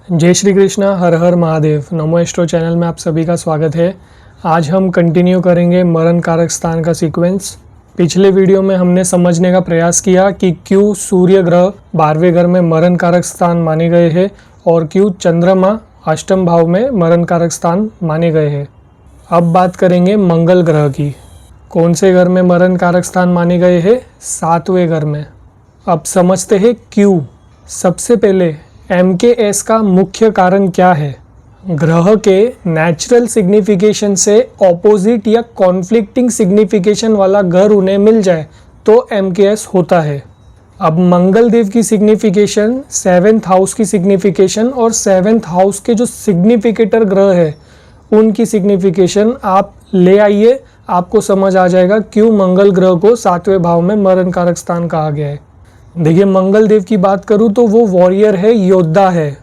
जय श्री कृष्ण, हर हर महादेव। नमो astro channel में आप सभी का स्वागत है। आज हम कंटिन्यू करेंगे मरण कारक स्थान का सीक्वेंस। पिछले वीडियो में हमने समझने का प्रयास किया कि क्यों सूर्य ग्रह 12वें घर में मरण कारक स्थान माने गए हैं और क्यों चंद्रमा अष्टम भाव में मरण कारक स्थान माने गए हैं। अब बात करेंगे मंगल ग्रह की। कौन से घर में मरण कारक स्थान माने गए हैं? 7वें घर में। अब समझते हैं क्यों। सबसे पहले MKS का मुख्य कारण क्या है? ग्रह के नेचुरल सिग्निफिकेशन से ऑपोजिट या कॉन्फ्लिक्टिंग सिग्निफिकेशन वाला घर उन्हें मिल जाए तो MKS होता है। अब मंगल देव की सिग्निफिकेशन 7th हाउस की सिग्निफिकेशन और 7th हाउस के जो सिग्निफिकेटर ग्रह है उनकी सिग्निफिकेशन आप ले आइए, आपको समझ आ जाएगा क्यों मंगल ग्रह को 7वें भाव में मरण कारक स्थान कहा गया है। देखिए, मंगल देव की बात करूं तो वो वॉरियर है, योद्धा है।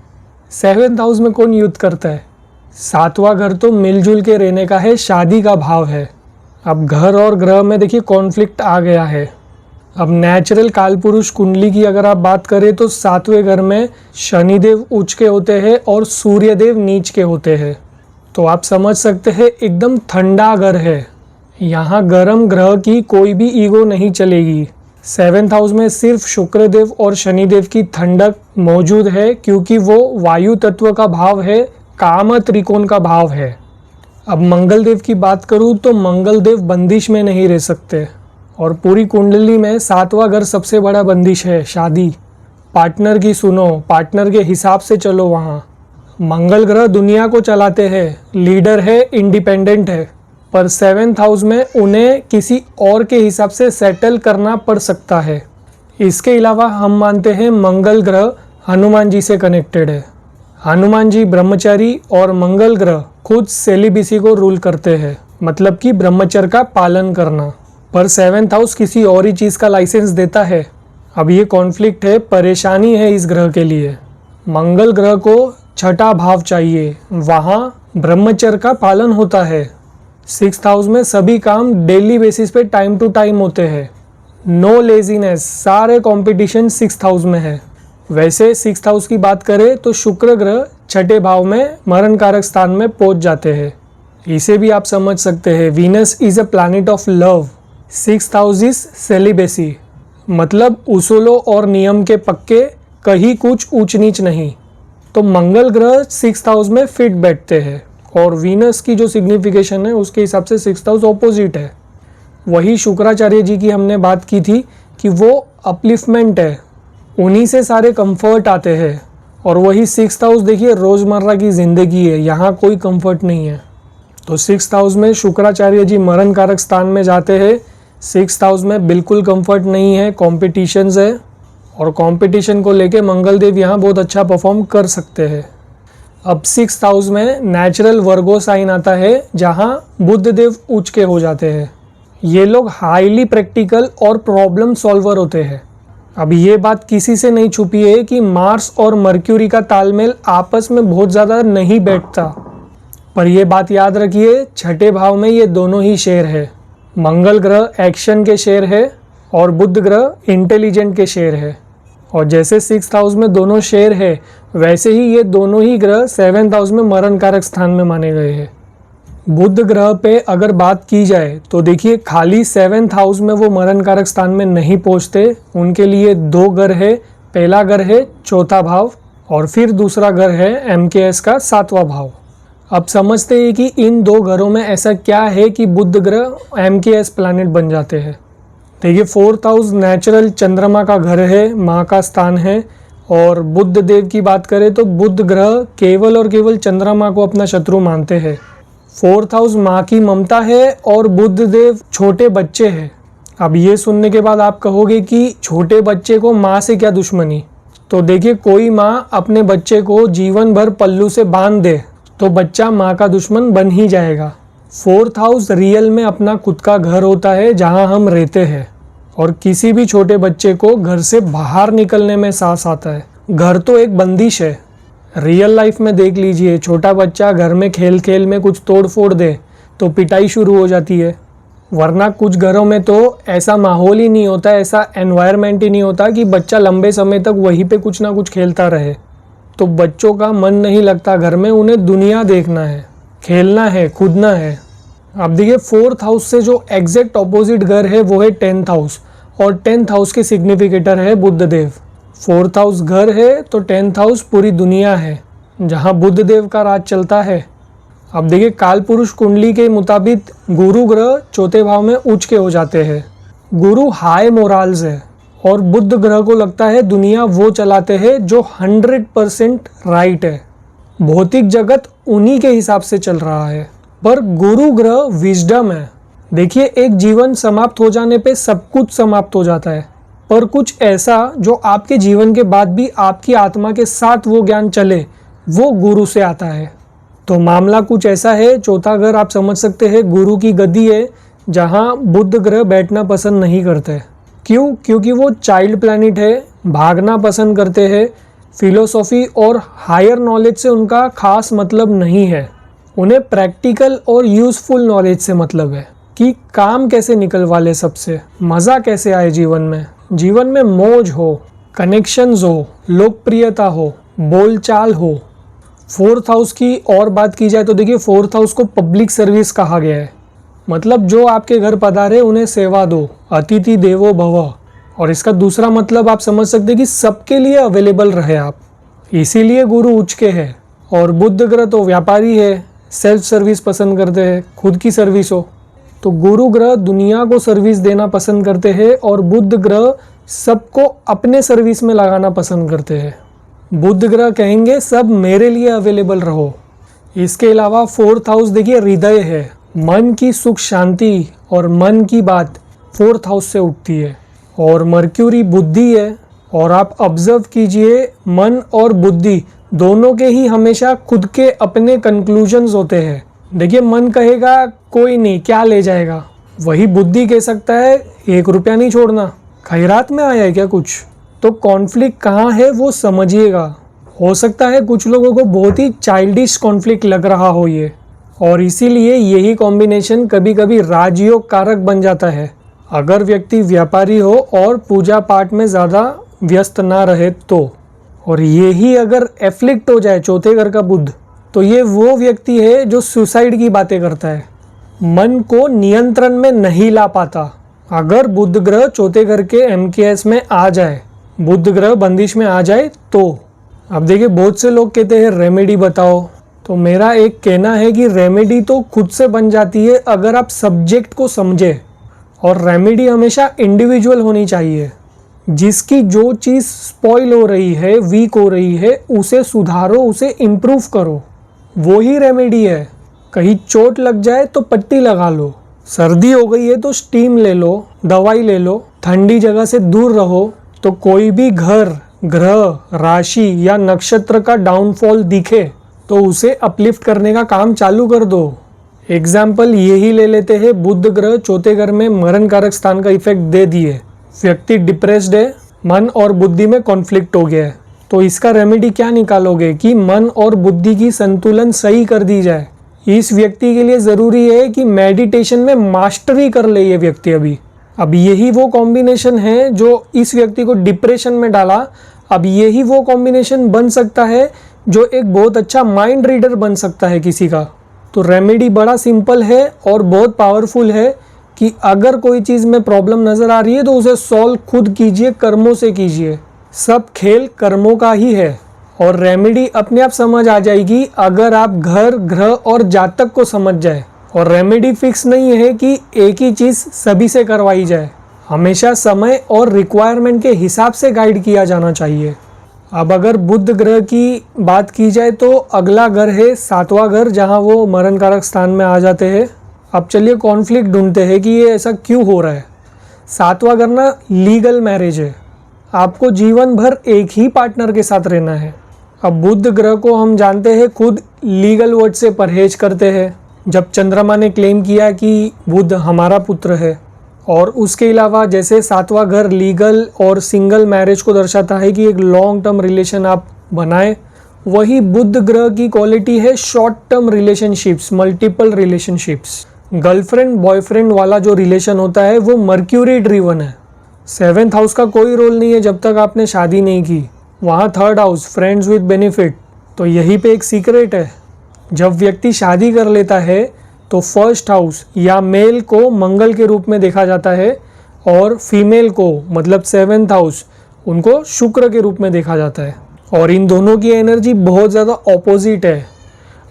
7th हाउस में कौन युद्ध करता है? 7वां घर तो मिलजुल के रहने का है, शादी का भाव है। अब घर और ग्रह में देखिए कॉन्फ्लिक्ट आ गया है। अब नेचुरल कालपुरुष कुंडली की अगर आप बात करें तो 7वें घर में शनिदेव उच्च के होते हैं और सूर्यदेव नीच के होते हैं। तो आप समझ सकते हैं एकदम ठंडा घर है। यहाँ गर्म ग्रह की कोई भी ईगो नहीं चलेगी। 7th हाउस में सिर्फ शुक्रदेव और शनिदेव की ठंडक मौजूद है क्योंकि वो वायु तत्व का भाव है, काम त्रिकोण का भाव है। अब मंगल देव की बात करूँ तो मंगल देव बंदिश में नहीं रह सकते और पूरी कुंडली में 7वां घर सबसे बड़ा बंदिश है, शादी। पार्टनर की सुनो, पार्टनर के हिसाब से चलो। वहाँ मंगल ग्रह दुनिया को चलाते हैं, लीडर है, इंडिपेंडेंट है, पर 7th हाउस में उन्हें किसी और के हिसाब से सेटल करना पड़ सकता है। इसके अलावा हम मानते हैं मंगल ग्रह हनुमान जी से कनेक्टेड है। हनुमान जी ब्रह्मचारी और मंगल ग्रह खुद सेलिबेसी को रूल करते हैं, मतलब कि ब्रह्मचर्य का पालन करना। पर 7th हाउस किसी और ही चीज़ का लाइसेंस देता है। अब ये कॉन्फ्लिक्ट है, परेशानी है इस ग्रह के लिए। मंगल ग्रह को 6ठा भाव चाहिए, वहाँ ब्रह्मचर्य का पालन होता है। 6th हाउस में सभी काम डेली बेसिस पे टाइम टू टाइम होते हैं। नो लेजीनेस, सारे कंपटीशन 6th हाउस में है। वैसे 6th हाउस की बात करें तो शुक्र ग्रह 6ठे भाव में मरण कारक स्थान में पहुंच जाते हैं। इसे भी आप समझ सकते हैं, Venus is a planet of love. 6th house is celibacy, मतलब उसूलों और नियम के पक्के, कहीं कुछ ऊंच नीच नहीं। तो मंगल ग्रह 6th हाउस में फिट बैठते हैं और वीनस की जो सिग्निफिकेशन है उसके हिसाब से 6th हाउस ऑपोजिट है। वही शुक्राचार्य जी की हमने बात की थी कि वो अपलिफ्टमेंट है, उन्हीं से सारे कंफर्ट आते हैं। और वही 6th हाउस देखिए रोज़मर्रा की ज़िंदगी है, यहाँ कोई कंफर्ट नहीं है। तो 6th हाउस में शुक्राचार्य जी मरण कारक स्थान में जाते हैं। 6th हाउस में बिल्कुल कंफर्ट नहीं है, कॉम्पिटिशन्स है और कंपटीशन को लेके मंगल देव यहाँ बहुत अच्छा परफॉर्म कर सकते हैं। अब 6th हाउस में नेचुरल वर्गो साइन आता है जहाँ बुध देव उच्च के हो जाते हैं। ये लोग हाईली प्रैक्टिकल और प्रॉब्लम सॉल्वर होते हैं। अब ये बात किसी से नहीं छुपी है कि मार्स और मर्क्यूरी का तालमेल आपस में बहुत ज़्यादा नहीं बैठता। पर यह बात याद रखिए, 6ठे भाव में ये दोनों ही शेर है। मंगल ग्रह एक्शन के शेर है और बुध ग्रह इंटेलिजेंट के शेर है। और जैसे 6th हाउस में दोनों शेर है, वैसे ही ये दोनों ही ग्रह 7th हाउस में मरण कारक स्थान में माने गए हैं। बुध ग्रह पे अगर बात की जाए तो देखिए खाली 7th हाउस में वो मरण कारक स्थान में नहीं पहुंचते। उनके लिए 2 घर है। पहला घर है 4था भाव और फिर दूसरा घर है MKS का 7वां भाव। अब समझते हैं कि इन 2 घरों में ऐसा क्या है कि बुध ग्रह MKS प्लैनेट बन जाते हैं। देखिए 4th हाउस नेचुरल चंद्रमा का घर है, माँ का स्थान है। और बुध देव की बात करें तो बुध ग्रह केवल और केवल चंद्रमा को अपना शत्रु मानते हैं। 4th हाउस माँ की ममता है और बुध देव छोटे बच्चे हैं। अब ये सुनने के बाद आप कहोगे कि छोटे बच्चे को माँ से क्या दुश्मनी? तो देखिए, कोई माँ अपने बच्चे को जीवन भर पल्लू से बांध दे तो बच्चा माँ का दुश्मन बन ही जाएगा। 4th हाउस रियल में अपना खुद का घर होता है जहाँ हम रहते हैं और किसी भी छोटे बच्चे को घर से बाहर निकलने में साहस आता है। घर तो एक बंदिश है। रियल लाइफ में देख लीजिए, छोटा बच्चा घर में खेल खेल में कुछ तोड़ फोड़ दे तो पिटाई शुरू हो जाती है। वरना कुछ घरों में तो ऐसा माहौल ही नहीं होता, ऐसा एनवायरनमेंट ही नहीं होता कि बच्चा लंबे समय तक वहीं पे कुछ ना कुछ खेलता रहे। तो बच्चों का मन नहीं लगता घर में, उन्हें दुनिया देखना है, खेलना है, कूदना है। अब देखिए 4th हाउस से जो एग्जैक्ट ऑपोजिट घर है वो है 10th हाउस, और 10th हाउस के सिग्निफिकेटर है बुध देव। 4th हाउस घर है तो 10th हाउस पूरी दुनिया है जहाँ बुध देव का राज चलता है। अब देखिए काल पुरुष कुंडली के मुताबिक गुरु ग्रह चौथे भाव में उच्च के हो जाते हैं। गुरु हाई मोराल्स है और बुध ग्रह को लगता है दुनिया वो चलाते हैं जो 100% राइट है। भौतिक जगत उन्हीं के हिसाब से चल रहा है, पर गुरु ग्रह विजडम है। देखिए एक जीवन समाप्त हो जाने पे सब कुछ समाप्त हो जाता है, पर कुछ ऐसा जो आपके जीवन के बाद भी आपकी आत्मा के साथ वो ज्ञान चले, वो गुरु से आता है। तो मामला कुछ ऐसा है, चौथा घर आप समझ सकते हैं गुरु की गद्दी है जहाँ बुध ग्रह बैठना पसंद नहीं करते। क्यों? क्योंकि वो चाइल्ड प्लैनेट है, भागना पसंद करते हैं, फिलोसॉफी और हायर नॉलेज से उनका खास मतलब नहीं है। उन्हें प्रैक्टिकल और यूज़फुल नॉलेज से मतलब है कि काम कैसे निकलवा ले, सबसे मज़ा कैसे आए जीवन में मौज हो, कनेक्शंस हो, लोकप्रियता हो, बोलचाल हो। 4th हाउस की और बात की जाए तो देखिए 4th हाउस को पब्लिक सर्विस कहा गया है। मतलब जो आपके घर पधारे उन्हें सेवा दो, अतिथि देवो भव। और इसका दूसरा मतलब आप समझ सकते हैं कि सबके लिए अवेलेबल रहे आप, इसीलिए गुरु उच्च के है। और बुध ग्रह तो व्यापारी है, सेल्फ सर्विस पसंद करते हैं, खुद की सर्विस हो। तो गुरु ग्रह दुनिया को सर्विस देना पसंद करते हैं और बुध ग्रह सबको अपने सर्विस में लगाना पसंद करते हैं। बुध ग्रह कहेंगे सब मेरे लिए अवेलेबल रहो। इसके अलावा 4th हाउस देखिए हृदय है, मन की सुख शांति और मन की बात 4th हाउस से उठती है। और मर्क्यूरी बुद्धि है, और आप ऑब्जर्व कीजिए मन और बुद्धि दोनों के ही हमेशा खुद के अपने कंक्लूजन्स होते हैं। देखिए मन कहेगा कोई नहीं, क्या ले जाएगा, वही बुद्धि कह सकता है 1 रुपया नहीं छोड़ना, खैरात में आया है क्या कुछ। तो कॉन्फ्लिक्ट कहाँ है वो समझिएगा। हो सकता है कुछ लोगों को बहुत ही चाइल्डिश कॉन्फ्लिक्ट लग रहा हो ये, और इसीलिए यही कॉम्बिनेशन कभी कभी राजयोग कारक बन जाता है अगर व्यक्ति व्यापारी हो और पूजा पाठ में ज़्यादा व्यस्त ना रहे तो। और यही अगर एफ्लिक्ट हो जाए चौथे घर का बुध, तो ये वो व्यक्ति है जो सुसाइड की बातें करता है, मन को नियंत्रण में नहीं ला पाता। अगर बुध ग्रह चौथे घर के MKS में आ जाए, बुध ग्रह बंदिश में आ जाए तो। अब देखिए बहुत से लोग कहते हैं रेमेडी बताओ, तो मेरा एक कहना है कि रेमेडी तो खुद से बन जाती है अगर आप सब्जेक्ट को समझे। और रेमेडी हमेशा इंडिविजुअल होनी चाहिए। जिसकी जो चीज़ स्पॉइल हो रही है, वीक हो रही है, उसे सुधारो, उसे इम्प्रूव करो, वो ही रेमेडी है। कहीं चोट लग जाए तो पट्टी लगा लो, सर्दी हो गई है तो स्टीम ले लो, दवाई ले लो, ठंडी जगह से दूर रहो। तो कोई भी घर, ग्रह, राशि या नक्षत्र का डाउनफॉल दिखे तो उसे अपलिफ्ट करने का काम चालू कर दो। एग्जाम्पल यही ले लेते हैं, बुध ग्रह चौथे घर में मरण कारक स्थान का इफेक्ट दे दिए, व्यक्ति डिप्रेस्ड है, मन और बुद्धि में कॉन्फ्लिक्ट हो गया है, तो इसका रेमेडी क्या निकालोगे कि मन और बुद्धि की संतुलन सही कर दी जाए। इस व्यक्ति के लिए ज़रूरी है कि मेडिटेशन में मास्टरी कर ले ये व्यक्ति अभी। अब यही वो कॉम्बिनेशन है जो इस व्यक्ति को डिप्रेशन में डाला। अब यही वो कॉम्बिनेशन बन सकता है जो एक बहुत अच्छा माइंड रीडर बन सकता है किसी का। तो रेमेडी बड़ा सिंपल है और बहुत पावरफुल है कि अगर कोई चीज़ में प्रॉब्लम नज़र आ रही है तो उसे सॉल्व खुद कीजिए, कर्मों से कीजिए। सब खेल कर्मों का ही है और रेमेडी अपने आप समझ आ जाएगी अगर आप घर, ग्रह और जातक को समझ जाए। और रेमेडी फिक्स नहीं है कि एक ही चीज़ सभी से करवाई जाए, हमेशा समय और रिक्वायरमेंट के हिसाब से गाइड किया जाना चाहिए। अब अगर बुध ग्रह की बात की जाए तो अगला घर है 7वां घर, जहां वो मरण कारक स्थान में आ जाते हैं। अब चलिए कॉन्फ्लिक्ट ढूंढते हैं कि ये ऐसा क्यों हो रहा है। 7वां घर ना लीगल मैरिज है, आपको जीवन भर एक ही पार्टनर के साथ रहना है। अब बुध ग्रह को हम जानते हैं खुद लीगल वर्ड से परहेज करते हैं। जब चंद्रमा ने क्लेम किया कि बुध हमारा पुत्र है, और उसके अलावा जैसे 7वां घर लीगल और सिंगल मैरिज को दर्शाता है कि एक लॉन्ग टर्म रिलेशन आप बनाएं, वही बुध ग्रह की क्वालिटी है short term relationships, multiple relationships. Girlfriend boyfriend वाला जो रिलेशन होता है वो मर्क्यूरी ड्रिवन है। 7th हाउस का कोई रोल नहीं है जब तक आपने शादी नहीं की। वहाँ third house friends with benefit. तो यहीं पे एक सीक्रेट है, जब व्यक्ति शादी कर लेता है तो फर्स्ट हाउस या मेल को मंगल के रूप में देखा जाता है और फीमेल को मतलब सेवेंथ हाउस उनको शुक्र के रूप में देखा जाता है। और इन दोनों की एनर्जी बहुत ज़्यादा ऑपोजिट है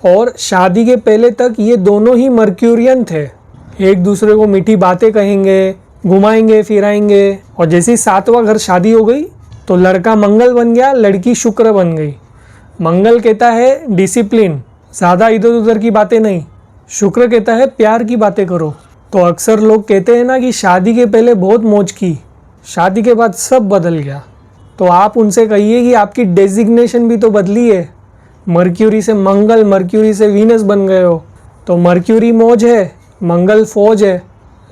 और शादी के पहले तक ये दोनों ही मर्क्यूरियन थे, एक दूसरे को मीठी बातें कहेंगे, घुमाएंगे फिराएंगे। और जैसे ही 7वां घर शादी हो गई तो लड़का मंगल बन गया, लड़की शुक्र बन गई। मंगल कहता है डिसिप्लिन, ज़्यादा इधर उधर की बातें नहीं। शुक्र कहता है प्यार की बातें करो। तो अक्सर लोग कहते हैं ना कि शादी के पहले बहुत मौज की, शादी के बाद सब बदल गया। तो आप उनसे कहिए कि आपकी डेजिग्नेशन भी तो बदली है, मर्क्यूरी से मंगल, मर्क्यूरी से वीनस बन गए हो। तो मर्क्यूरी मौज है, मंगल फौज है,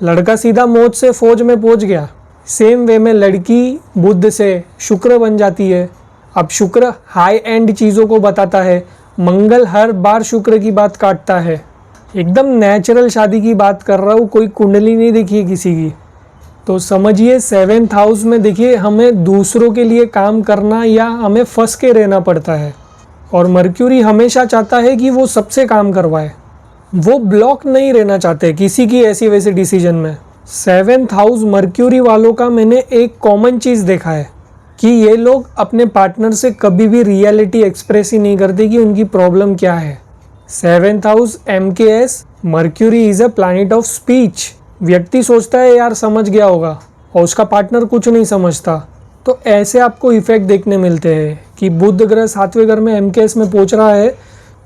लड़का सीधा मौज से फौज में पहुंच गया। सेम वे में लड़की बुध से शुक्र बन जाती है। अब शुक्र हाई एंड चीज़ों को बताता है, मंगल हर बार शुक्र की बात काटता है। एकदम नेचुरल शादी की बात कर रहा हूँ, कोई कुंडली नहीं देखी है किसी की। तो समझिए 7th हाउस में देखिए हमें दूसरों के लिए काम करना या हमें फंस के रहना पड़ता है और मर्क्यूरी हमेशा चाहता है कि वो सबसे काम करवाए, वो ब्लॉक नहीं रहना चाहते किसी की ऐसी वैसी डिसीजन में। 7th हाउस मर्क्यूरी वालों का मैंने एक कॉमन चीज़ देखा है कि ये लोग अपने पार्टनर से कभी भी रियलिटी एक्सप्रेस ही नहीं करते कि उनकी प्रॉब्लम क्या है। 7th house MKS, mercury is a planet of speech. व्यक्ति सोचता है यार समझ गया होगा और उसका पार्टनर कुछ नहीं समझता। तो ऐसे आपको इफेक्ट देखने मिलते हैं कि बुध ग्रह 7वें घर में MKS में पहुंच रहा है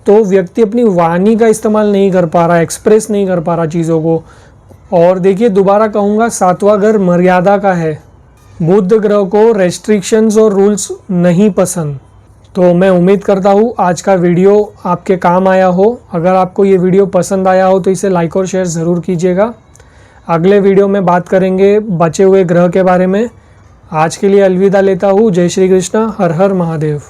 तो व्यक्ति अपनी वाणी का इस्तेमाल नहीं कर पा रहा, एक्सप्रेस नहीं कर पा रहा चीज़ों को। और देखिए दोबारा कहूँगा 7वां घर मर्यादा का है। बुध ग्रह को रेस्ट्रिक्शंस और रूल्स नहीं पसंद। तो मैं उम्मीद करता हूँ आज का वीडियो आपके काम आया हो। अगर आपको ये वीडियो पसंद आया हो तो इसे लाइक और शेयर ज़रूर कीजिएगा। अगले वीडियो में बात करेंगे बचे हुए ग्रह के बारे में। आज के लिए अलविदा लेता हूँ। जय श्री कृष्ण, हर हर महादेव।